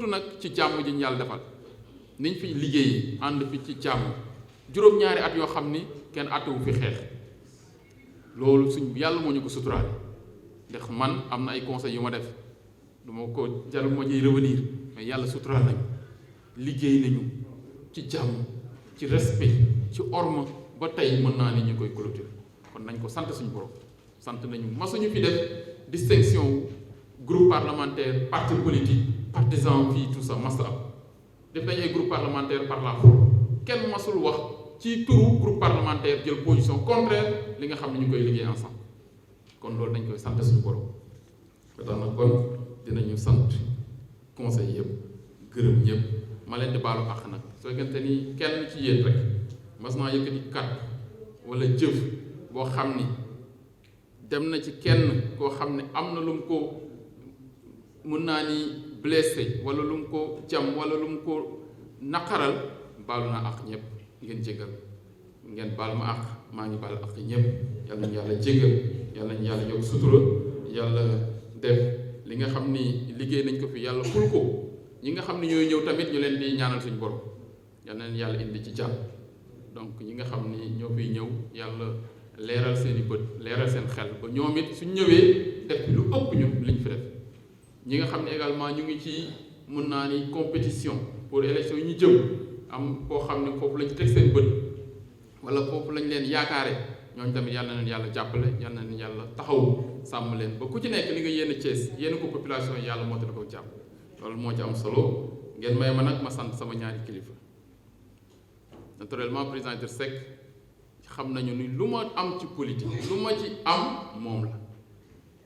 surtout nag ci jàmm ji ñu yàlla defal niñ fi liggéey ànd fi ci jàmm juróom-ñaari at yoo xam ni kenn àttewu fi xeex loolu suñ yàlla moo ñu ko suturaale ndax man am na ay conseils yu ma def du ma ko jarul ma ciy revenir mais yàlla suturaal nañu liggéey nañu ci jàmm ci respect ci orma ba tey mën naa ni ñu koy clôture kon nañ ko sant suñu borom sant nañu masuñu fi def distinction groupe parlementaire parti politique partisan fii tout ça mas am def nañ ay groupe parlementaire par la fois kenn masul wax ci turu groupe parlementaire jël position contraire li nga xam ne ñu koy liggéey ensemble kon loolu dañ koy sant suñu borom ba tax na kon dinañu sant conseil yëpp gërëm ñëpp ma leen di baalu àq nag soo fekkente ni kenn ci yéen rek mas naa yëkkati kàddu wala jëf boo xam ni dem na ci kenn koo xam ne am na lu mu ko mën naa ni blessé wala lu mu ko jam wala lu mu ko naqaral baalu naa àq ñëpp ngeen jéggal ngeen baal ma àq maa ngi baal àq ñëpp yal nañu yàlla jéggal yal nañu yàlla yokk sutura yàlla def li nga xam ni liggéey nañ ko fi yàlla ful ko ñi nga xam ne ñooy ñëw tamit ñu leen di ñaanal suñu borom yal na leen yàlla indi ci jàmm donc ñi nga xam ni ñoo fiy ñëw yàlla leeral seen i bët leeral seen xel ba ñoom it suñ ñëwee def lu ëpp ñu liñ fi def ñi nga xam ne également ñu ngi ci mën naa ni compétition pour élection yi ñu jëm am koo xam ne foofu lañ teg seen bët wala foofu lañ leen yaakaare ñooñu tamit yal na leen yàlla jàppale yal na leen yàlla taxaw sàmm leen ba ku ci nekk li nga yéene Thiès yéene ko population yi yàlla moo tax ko jàpp loolu moo ci am solo ngeen may ma nag ma sant sama ñaari kilifa naturellement président Idrissa Seck xam nañu ni lu ma am ci politique lu ma ci am moom la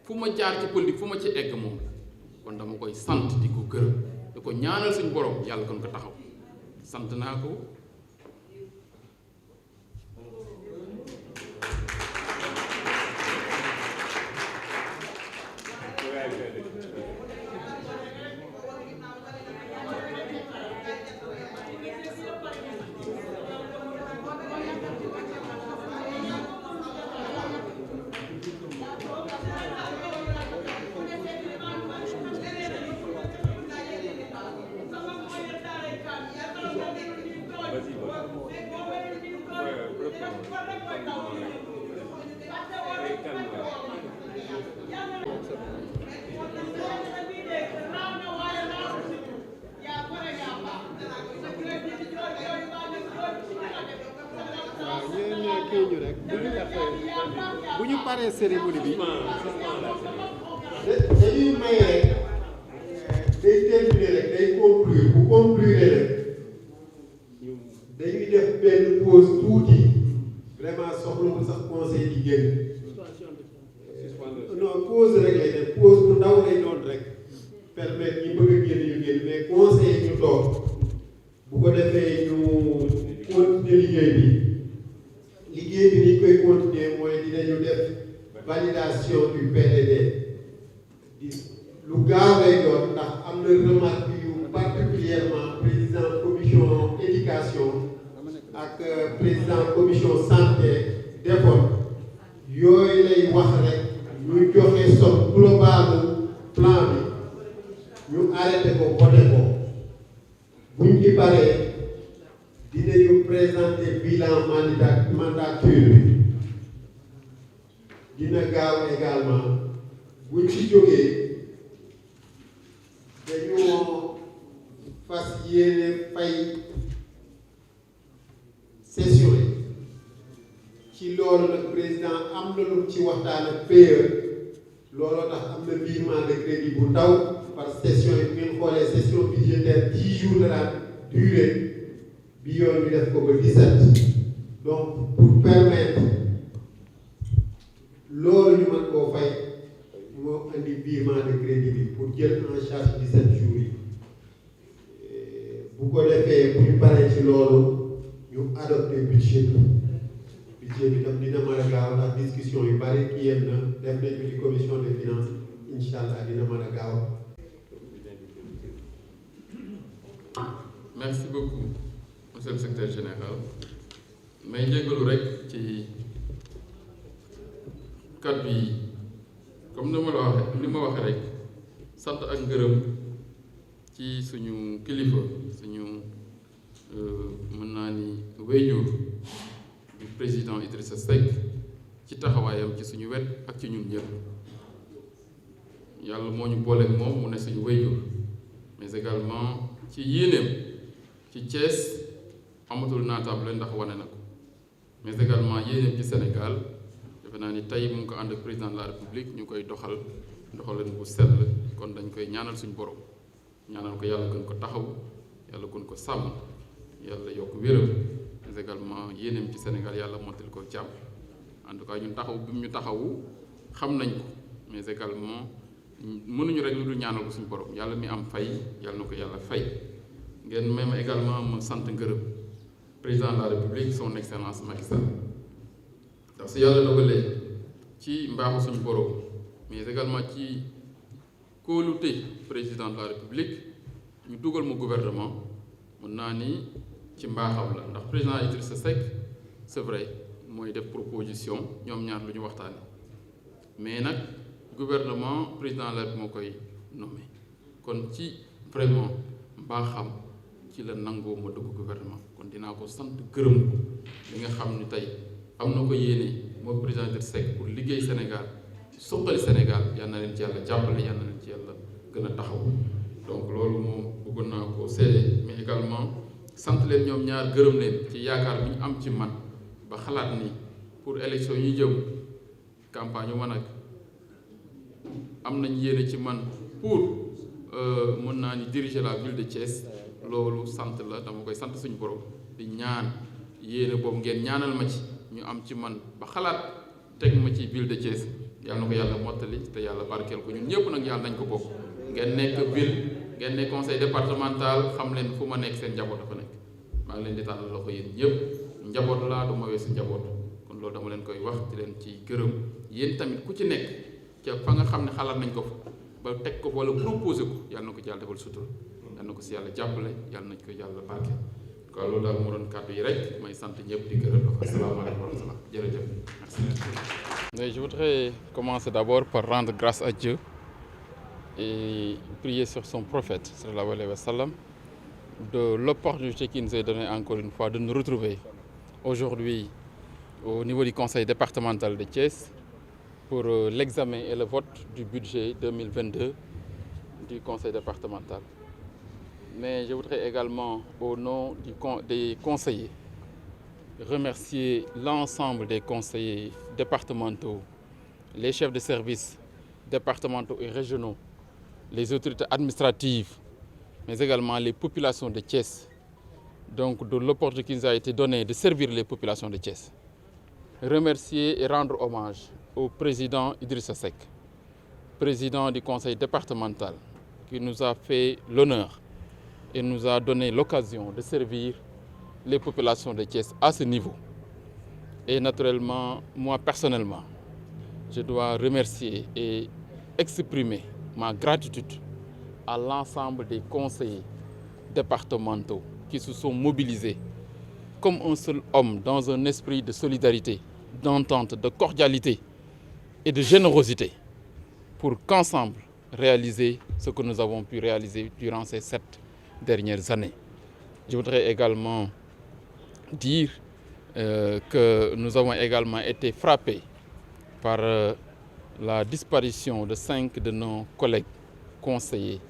fu ma jaar ci politique fu ma ci egg moom la kon dama koy sant di ko gërëm di ko ñaanal suñu borom yàlla kon ko taxaw sant naa ko bu ñu paree cérémonie bi dañuy may rek day terminer rek day conclure bu conclure rek dañuy def benn pause tuuti vraiment soxla ko sax conseil di génn non pause rek lay def pause bu ndaw lay doon rek permettre ñi bëgg a génn ñu génn mais conseil ñu toog bu ko defee ñu continuer liggéey bi ni ñu koy continuer mooy dinañu def validation du PDD di lu gaaw lay doon ndax am na remarque yu particulièrement président commission éducation ak président commission santé defoon yooyu lay wax rek ñu joxe somme globale plan bi ñu arrêté ko voté ko buñ ci paree dinañu présenter bilan mandature bi dina gaaw également buñ ci jógee dañoo fas yéene fay session yi ci loolu nag président am na lu ci waxtaan ak PE looloo tax am na virement de crédit bu ndaw par session yi bu ngeen xoolee session budgétaire 10 jours de la durée bi yoon bi def ko ba 17 donc pour permettre loolu ñu mën koo fay moo indi virement de crédit bi pour jël en charge 17 jours yi bu ko defee bu ñu paree ci loolu ñu adopté budget bi tam dina mën a gaaw ndax discussion yu bari ki yem na def nañ ko ci commission des finances incha allah dina mën a gaaw. merci beaucoup monsieur le secrétaire général may jégalu rek ci kàddu yi comme ni ma la waxee rek sant ak ngërëm ci suñu kilifa suñu mën naa ni wéyjur du président Idrissa Seck ci taxawaayam ci suñu wet ak ci ñun ñëpp yàlla moo ñu booleeg moom mu ne suñu wéyjur mais également ci yéeneem ci Thiès amatul naatable ndax wane na ko mais également yéeneem ci Sénégal defe naa ni tey mu ngi ko ànd ak président de la République ñu koy doxalin bu sell kon dañ koy ñaanal suñu borom ñaanal ko yàlla gën ko taxaw yàlla gën ko sàmm yàlla yokk wéram mais également yéeneem ci Sénégal yàlla mottali ko jàmm en tout cas ñun taxaw bi mu ñu taxawu xam nañ ko mais également mënuñu rek lu dul ñaanal ko suñu borom yàlla mi am fay yàlla na ko yàlla fay ngeen même également ma sant ngërëm président de la République son excellence Macky Sall ndax su yàlla dogalee ci mbaaxu suñu borom mais également ci kóolute président de la République ñu dugal mu gouvernement mën naa ni ci mbaaxam la ndax président Idrissa Seck c'est vrai mooy def proposition ñoom ñaar lu ñu waxtaane mais nag gouvernement président la moo koy nommé kon ci vraiment mbaaxam ci la nangoo ma dugg gouvernement kon dinaa ko sant gërëm ko li nga xam ni tey am na ko yéene mooy président Idrissa Seck pour liggéey Sénégal suqali Sénégal yal na leen ci yàlla jàppale yal na leen ci yàlla gën a taxaw donc loolu moom bëggoon naa ko seede mais également sant leen ñoom ñaar gërëm leen ci yaakaar bi ñu am ci man ba xalaat ni pour élection yi jëm campagne yu ma nag am nañ yéene ci man pour mën naa ni diriger la ville de Thiès loolu sant la dama koy sant suñu borom di ñaan yéene boobu ngeen ñaanal ma ci ñu am ci man ba xalaat teg ma ci ville de Thiès yàlla na ko yàlla mottali te yàlla barkeel ko ñun ñëpp nag yàlla nañ ko bokk ngeen nekk ville ngeen nekk conseil départemental xam leen fu ma nekk seen njaboot dafa nekk maa ngi leen di tàllal loxo yéen ñëpp njaboot laa du ma weesu njaboot kon loolu dama leen koy wax di leen ci gërëm yéen tamit ku ci nekk ca fa nga xam ne xalaat nañ ko fa ba teg ko wala proposé ko yàlla na ko ci yàlla defal sutura yàlla na ko si yàlla jàppale yàlla nañ ko yàlla barke quoi loolu daal moo doon kàddu yi rek may sant ñëpp di gërëm dafa asalaamaaleykum wa rahmatulah jërëjëf merci. Mais je voudrais commencer d'abord par rendre grâce à Dieu et prier sur son prophète sallallahu alayhi wa sallam de l'opportunité qu'il nous est donnée encore une fois de nous retrouver aujourd'hui au niveau du conseil départemental de Thiès pour l'examen et le vote du budget 2022 du conseil départemental. Mais je voudrais également, au nom des conseillers, remercier l'ensemble des conseillers départementaux, les chefs de services départementaux et régionaux, les autorités administratives, mais également les populations de Thiès, donc de l'opportunité qui nous a été donnée de servir les populations de Thiès. Remercier et rendre hommage au président Idrissa Seck, président du conseil départemental, qui nous a fait l'honneur et nous a donné l'occasion de servir les populations de Thiès à ce niveau. Et naturellement, moi personnellement, je dois remercier et exprimer ma gratitude à l'ensemble des conseillers départementaux qui se sont mobilisés comme un seul homme dans un esprit de solidarité, d'entente, de cordialité et de générosité pour qu'ensemble réaliser ce que nous avons pu réaliser durant ces 7 dernières années. Je voudrais également dire que nous avons également été frappés par la disparition de 5 de nos collègues conseillers.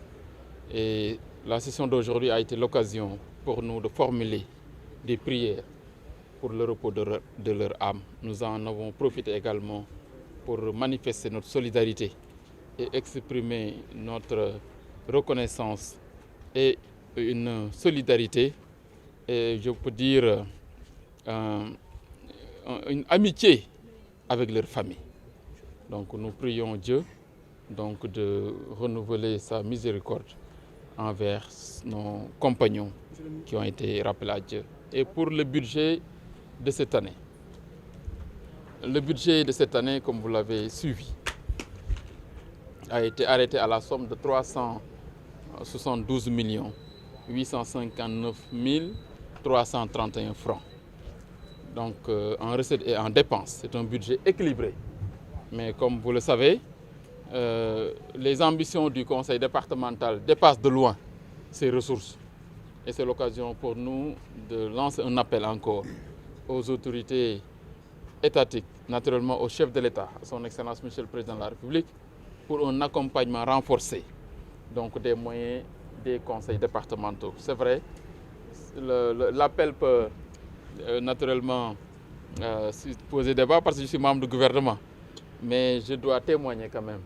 Et la session d'aujourd'hui a été l'occasion pour nous de formuler des prières pour le repos de leur âme. Nous en avons profité également pour manifester notre solidarité et exprimer notre reconnaissance et une solidarité et je peux dire une amitié avec leur famille. Donc nous prions Dieu donc de renouveler sa miséricorde envers nos compagnons qui ont été rappelés à Dieu. Et pour le budget de cette année. Le budget de cette année, comme vous l'avez suivi, a été arrêté à la somme de 372 859 331 francs. Donc en recettes et en dépenses, c'est un budget équilibré. Mais comme vous le savez, les ambitions du conseil départemental dépassent de loin ses ressources. Et c'est l'occasion pour nous de lancer un appel encore aux autorités étatiques, naturellement au chef de l'État, à son Excellence Monsieur le Président de la République, pour un accompagnement renforcé donc des moyens des conseils départementaux. C'est vrai, l'appel peut naturellement poser débat parce que je suis membre du gouvernement, mais je dois témoigner quand même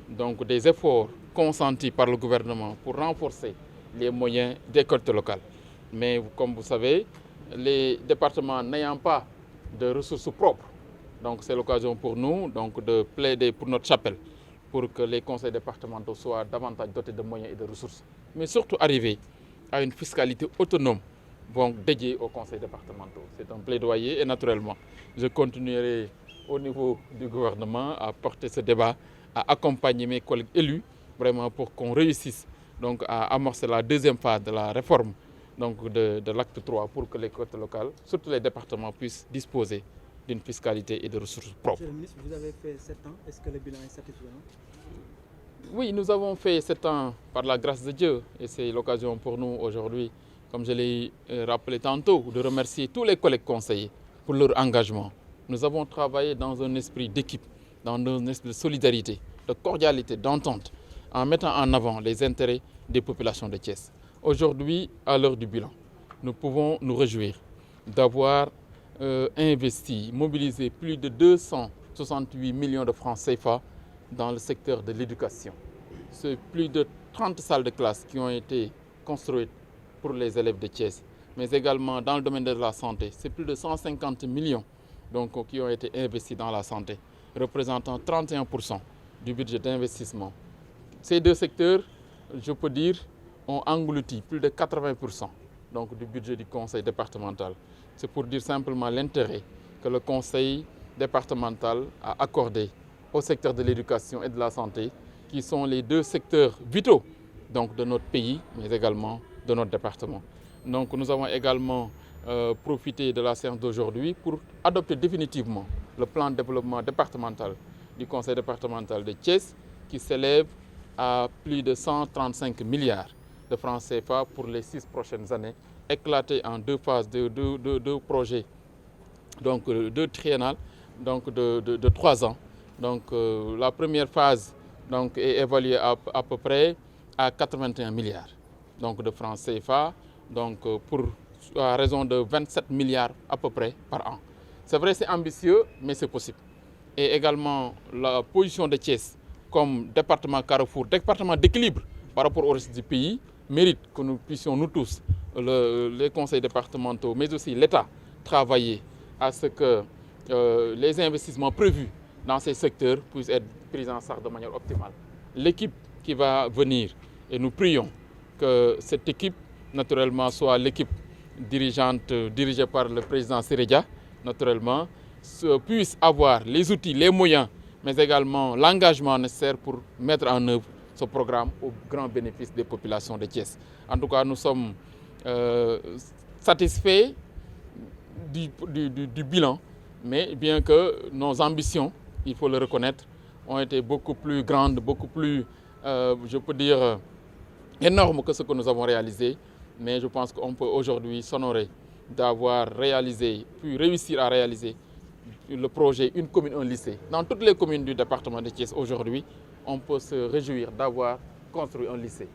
donc des efforts consentis par le gouvernement pour renforcer les moyens des collectivités locales. Mais comme vous savez, les départements n'ayant pas de ressources propres, donc c'est l'occasion pour nous donc, de plaider pour notre chapelle, pour que les conseils départementaux soient davantage dotés de moyens et de ressources, mais surtout arriver à une fiscalité autonome donc dédiée aux conseils départementaux. C'est un plaidoyer et naturellement, je continuerai au niveau du gouvernement à porter ce débat, à accompagner mes collègues élus, vraiment pour qu'on réussisse donc, à amorcer la deuxième phase de la réforme donc, de l'acte 3 pour que les collectivités locales, surtout les départements, puissent disposer d'une fiscalité et de ressources propres. Monsieur le ministre, vous avez fait 7 ans. Est-ce que le bilan est satisfaisant? Oui, nous avons fait 7 ans par la grâce de Dieu et c'est l'occasion pour nous aujourd'hui, comme je l'ai rappelé tantôt, de remercier tous les collègues conseillers pour leur engagement. Nous avons travaillé dans un esprit d'équipe, dans un esprit de solidarité, de cordialité, d'entente, en mettant en avant les intérêts des populations de Thiès. Aujourd'hui, à l'heure du bilan, nous pouvons nous réjouir d'avoir investi, mobilisé plus de 268 millions de francs CFA dans le secteur de l'éducation. C'est plus de 30 salles de classe qui ont été construites pour les élèves de Thiès, mais également dans le domaine de la santé. C'est plus de 150 millions donc, qui ont été investis dans la santé, représentant 31% du budget d'investissement. Ces deux secteurs, je peux dire, ont englouti plus de 80% donc, du budget du conseil départemental. C'est pour dire simplement l'intérêt que le conseil départemental a accordé au secteur de l'éducation et de la santé, qui sont les deux secteurs vitaux donc, de notre pays, mais également de notre département. Donc nous avons également profité de la séance d'aujourd'hui pour adopter définitivement le plan de développement départemental du conseil départemental de Thiès, qui s'élève à plus de 135 milliards de francs CFA pour les 6 prochaines années, éclatés en 2 phases de 2 projets, donc 2 triennales, donc de 3 ans. Donc la première phase donc, est évaluée à peu près à 81 milliards donc, de francs CFA, donc à raison de 27 milliards à peu près par an. C'est vrai, c'est ambitieux, mais c'est possible. Et également la position de Thiès comme département carrefour, département d'équilibre par rapport au reste du pays, mérite que nous puissions nous tous, les conseils départementaux, mais aussi l'État, travailler à ce que les investissements prévus dans ces secteurs puissent être pris en charge de manière optimale. L'équipe qui va venir, et nous prions que cette équipe, naturellement, soit l'équipe dirigeante dirigée par le président Sirédia, naturellement, puisse avoir les outils, les moyens, mais également l'engagement nécessaire pour mettre en œuvre ce programme au grand bénéfice des populations de Thiès. En tout cas, nous sommes satisfaits du bilan, mais bien que nos ambitions, il faut le reconnaître, ont été beaucoup plus grandes, beaucoup plus, je peux dire, énormes que ce que nous avons réalisé. Mais je pense qu'on peut aujourd'hui s'honorer d'avoir réalisé, puis réussir à réaliser le projet Une commune, un lycée. Dans toutes les communes du département de Thiès aujourd'hui, on peut se réjouir d'avoir construit un lycée.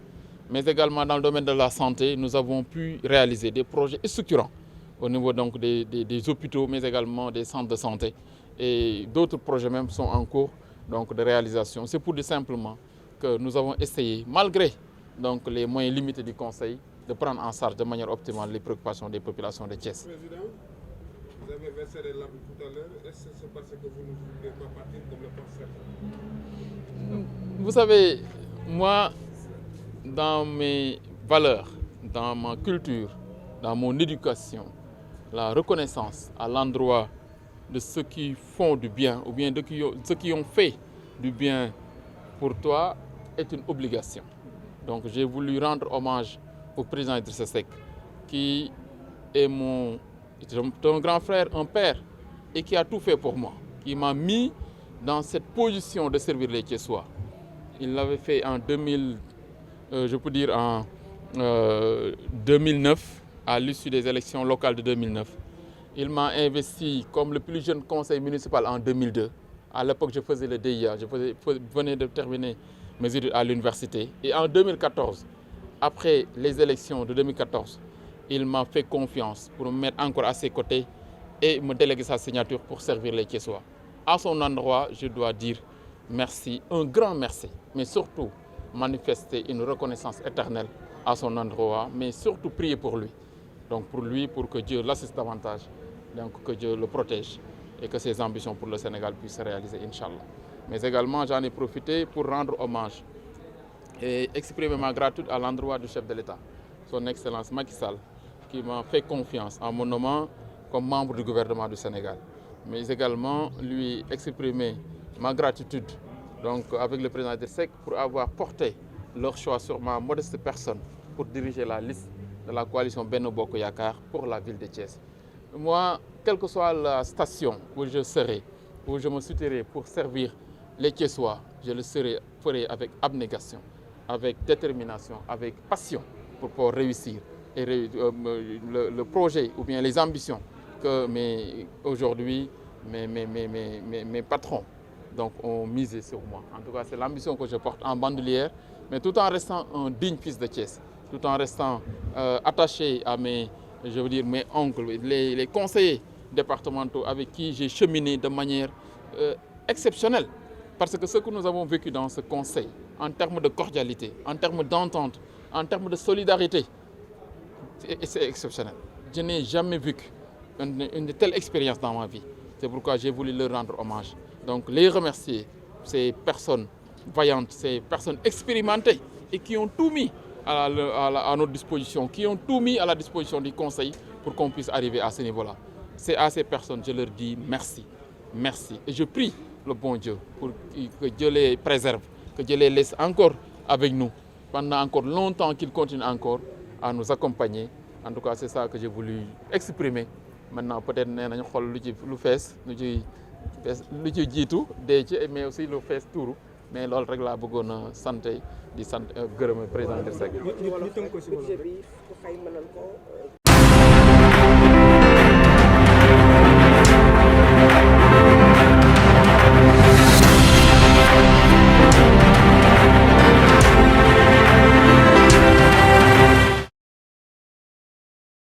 Mais également dans le domaine de la santé, nous avons pu réaliser des projets structurants au niveau donc des hôpitaux, mais également des centres de santé. Et d'autres projets même sont en cours donc, de réalisation. C'est pour dire simplement que nous avons essayé, malgré donc, les moyens limités du Conseil, de prendre en charge de manière optimale les préoccupations des populations de Thiès. Président, vous avez versé les larmes tout à l'heure. Est-ce que c'est parce que vous ne voulez pas partir comme le pensez? Vous savez, moi, dans mes valeurs, dans ma culture, dans mon éducation, la reconnaissance à l'endroit de ceux qui font du bien ou bien de ceux qui ont fait du bien pour toi est une obligation. Donc j'ai voulu rendre hommage au président Idrissa Seck, qui est un grand frère, un père, et qui a tout fait pour moi, qui m'a mis dans cette position de servir les Thiessois. Il l'avait fait en 2000, je peux dire en 2009, à l'issue des élections locales de 2009. Il m'a investi comme le plus jeune conseil municipal en 2002. À l'époque, je faisais le DIA, je venais de terminer mes études à l'université. Et en 2014, après les élections de 2014, il m'a fait confiance pour me mettre encore à ses côtés et me déléguer sa signature pour servir les Thiessois. À son endroit, je dois dire merci, un grand merci, mais surtout manifester une reconnaissance éternelle à son endroit, mais surtout prier pour lui. Donc pour lui, pour que Dieu l'assiste davantage, donc que Dieu le protège et que ses ambitions pour le Sénégal puissent se réaliser, Inch'Allah. Mais également, j'en ai profité pour rendre hommage et exprimer ma gratitude à l'endroit du chef de l'État, son Excellence Macky Sall, qui m'a fait confiance en me nommant comme membre du gouvernement du Sénégal. Mais également lui exprimer ma gratitude donc, avec le président Idrissa Seck pour avoir porté leur choix sur ma modeste personne pour diriger la liste de la coalition Benno Bokk Yakaar pour la ville de Thiès. Moi, quelle que soit la station où je serai, où je me situerai pour servir les Thiessois, je le ferai avec abnégation, avec détermination, avec passion pour pouvoir réussir et le projet ou bien les ambitions que aujourd'hui mes patrons donc, ont misé sur moi. En tout cas, c'est l'ambition que je porte en bandoulière, mais tout en restant un digne fils de Thiès, tout en restant attaché à mes oncles, les conseillers départementaux avec qui j'ai cheminé de manière exceptionnelle. Parce que ce que nous avons vécu dans ce conseil, en termes de cordialité, en termes d'entente, en termes de solidarité, c'est exceptionnel. Je n'ai jamais vécu une telle expérience dans ma vie. C'est pourquoi j'ai voulu leur rendre hommage. Donc les remercier, ces personnes vaillantes, ces personnes expérimentées et qui ont tout mis à notre disposition, qui ont tout mis à la disposition du Conseil pour qu'on puisse arriver à ce niveau-là. C'est à ces personnes, je leur dis merci, merci. Et je prie le bon Dieu pour que Dieu les préserve, que Dieu les laisse encore avec nous pendant encore longtemps, qu'ils continuent encore à nous accompagner. En tout cas, c'est ça que j'ai voulu exprimer. Maintenant, peut-être nee nañu xool lu fees lu ci jiitu dee ci mais aussi lu fees tuuru mais loolu rek laa bëggoon a sant di sant gërëm président Idrissa Seck.